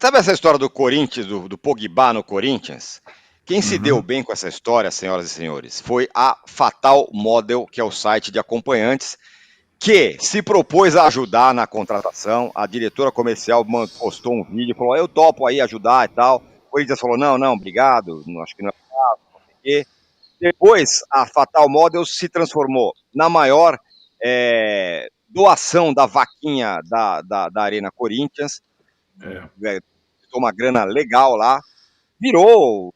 Sabe essa história do Corinthians, do Pogba no Corinthians? Quem se deu Uhum. bem com essa história, senhoras e senhores, foi a Fatal Model, que é o site de acompanhantes, que se propôs a ajudar na contratação. A diretora comercial postou um vídeo, falou: eu topo aí ajudar e tal. O Corinthians falou: não, não, obrigado, acho que não é caso, não sei o quê. Depois, a Fatal Model se transformou na maior doação da vaquinha da Arena Corinthians, É. uma grana legal lá, virou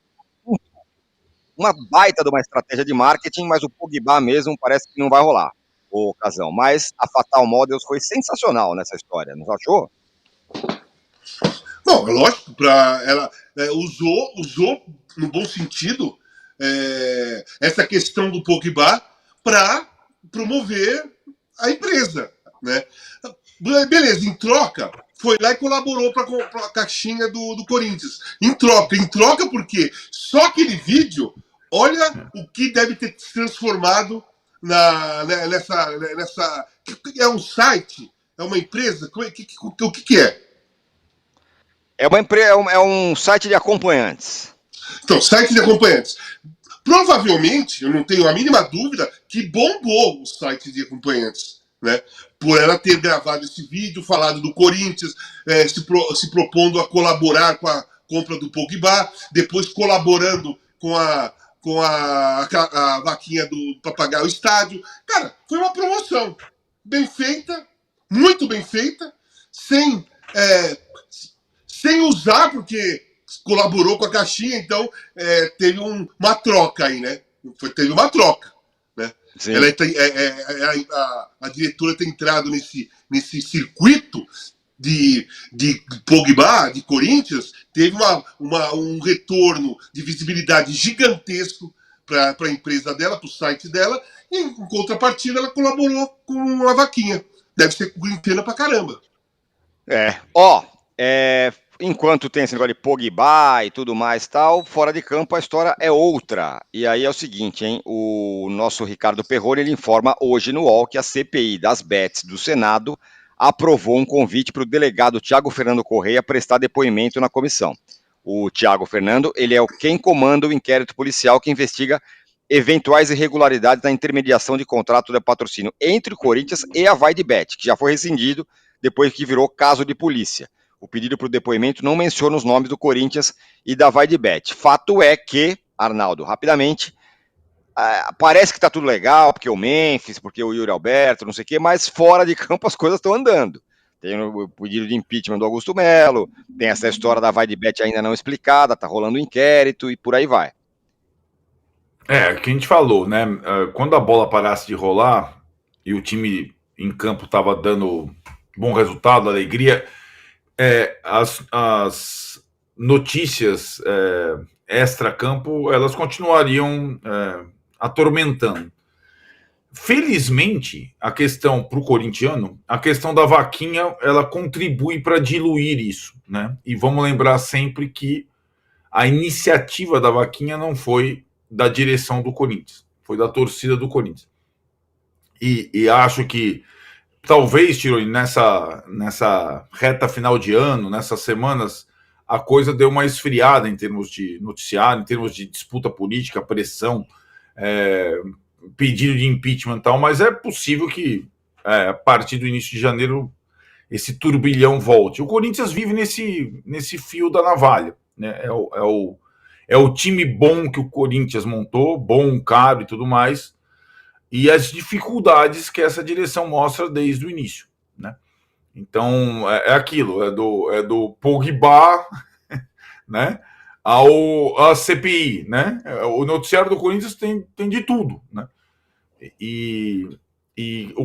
uma baita de uma estratégia de marketing, mas o Pogba mesmo parece que não vai rolar, o Casão. Mas a Fatal Models foi sensacional nessa história, não achou? Bom, lógico, ela usou no bom sentido essa questão do Pogba para promover a empresa, né? Beleza, em troca, foi lá e colaborou para a caixinha do Corinthians. Em troca porque só aquele vídeo, olha o que deve ter se transformado nessa. É um site? É uma empresa? O que é? É um site de acompanhantes. Então, site de acompanhantes. Provavelmente, eu não tenho a mínima dúvida, que bombou o site de acompanhantes, né? Por ela ter gravado esse vídeo, falado do Corinthians, se propondo a colaborar com a compra do Pogba, depois colaborando com a vaquinha para pagar o estádio. Cara, foi uma promoção bem feita, muito bem feita, sem usar, porque colaborou com a caixinha, então teve uma troca aí, né? Teve uma troca, né? Ela a diretora tem entrado nesse circuito de Pogba, de Corinthians, teve um retorno de visibilidade gigantesco para a empresa dela, para o site dela, e em contrapartida ela colaborou com a vaquinha. Deve ser grana pra caramba. Enquanto tem esse negócio de Pogba e tudo mais tal, fora de campo a história é outra. E aí é o seguinte, hein? O nosso Ricardo Perrone, ele informa hoje no UOL que a CPI das bets do Senado aprovou um convite para o delegado Tiago Fernando Correia prestar depoimento na comissão. O Tiago Fernando, ele é quem comanda o inquérito policial que investiga eventuais irregularidades na intermediação de contrato de patrocínio entre o Corinthians e a Vai de Bet, que já foi rescindido depois que virou caso de polícia. O pedido para o depoimento não menciona os nomes do Corinthians e da Vai de Bet. Fato é que, Arnaldo, rapidamente, parece que está tudo legal, porque o Memphis, porque o Yuri Alberto, não sei o quê, mas fora de campo as coisas estão andando. Tem o pedido de impeachment do Augusto Melo, tem essa história da Vai de Bet ainda não explicada, tá rolando um inquérito e por aí vai. O que a gente falou, né? Quando a bola parasse de rolar e o time em campo estava dando bom resultado, alegria, as notícias extra-campo, elas continuariam atormentando. Felizmente, a questão para o corintiano, a questão da vaquinha, ela contribui para diluir isso, né? E vamos lembrar sempre que a iniciativa da vaquinha não foi da direção do Corinthians, foi da torcida do Corinthians. E acho que talvez, Tironi, nessa reta final de ano, nessas semanas, a coisa deu uma esfriada em termos de noticiário, em termos de disputa política, pressão, pedido de impeachment e tal, mas é possível que a partir do início de janeiro esse turbilhão volte. O Corinthians vive nesse fio da navalha, né? É o time bom que o Corinthians montou, bom, caro e tudo mais, e as dificuldades que essa direção mostra desde o início, né? Então, aquilo, é do Pogba, né, a CPI, né? O noticiário do Corinthians tem de tudo, né? E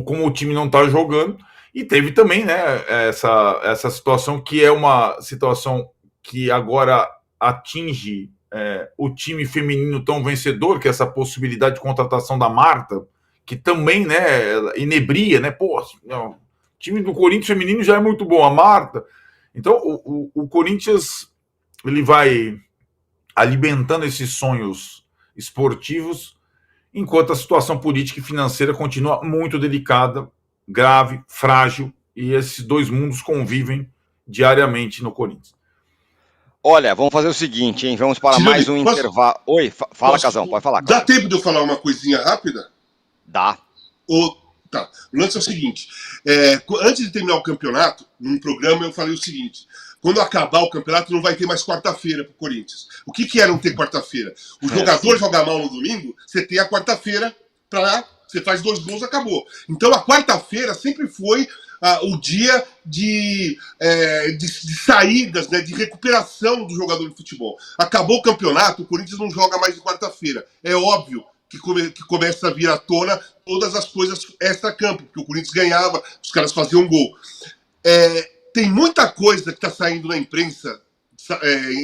como o time não está jogando, e teve também, né, essa situação que é uma situação que agora atinge o time feminino tão vencedor, que é essa possibilidade de contratação da Marta, que também, né, inebria, né? Pô, o time do Corinthians feminino já é muito bom, a Marta. Então, o Corinthians, ele vai alimentando esses sonhos esportivos, enquanto a situação política e financeira continua muito delicada, grave, frágil, e esses dois mundos convivem diariamente no Corinthians. Olha, vamos fazer o seguinte, hein? Vamos para mais um intervalo. Oi, fala, Casão, pode falar. Dá tempo de eu falar uma coisinha rápida? Dá. Tá. O lance é o seguinte: antes de terminar o campeonato, num programa eu falei o seguinte: quando acabar o campeonato, não vai ter mais quarta-feira pro Corinthians. O que é não ter quarta-feira? O jogador jogar mal no domingo, você tem a quarta-feira para. Você faz 2 gols, acabou. Então a quarta-feira sempre foi o dia de saídas, né, de recuperação do jogador de futebol. Acabou o campeonato, o Corinthians não joga mais de quarta-feira. É óbvio que começa a vir à tona todas as coisas extra-campo, porque o Corinthians ganhava, os caras faziam gol. Tem muita coisa que está saindo na imprensa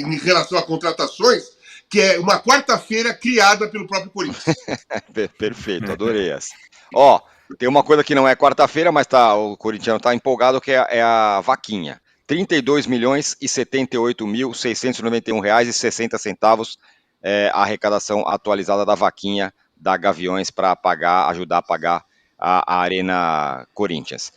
em relação a contratações, que é uma quarta-feira criada pelo próprio Corinthians. Perfeito, adorei essa. Ó, tem uma coisa que não é quarta-feira, mas o corintiano tá empolgado, que é a vaquinha. R$32.078.691,60 a arrecadação atualizada da vaquinha da Gaviões para ajudar a pagar a Arena Corinthians.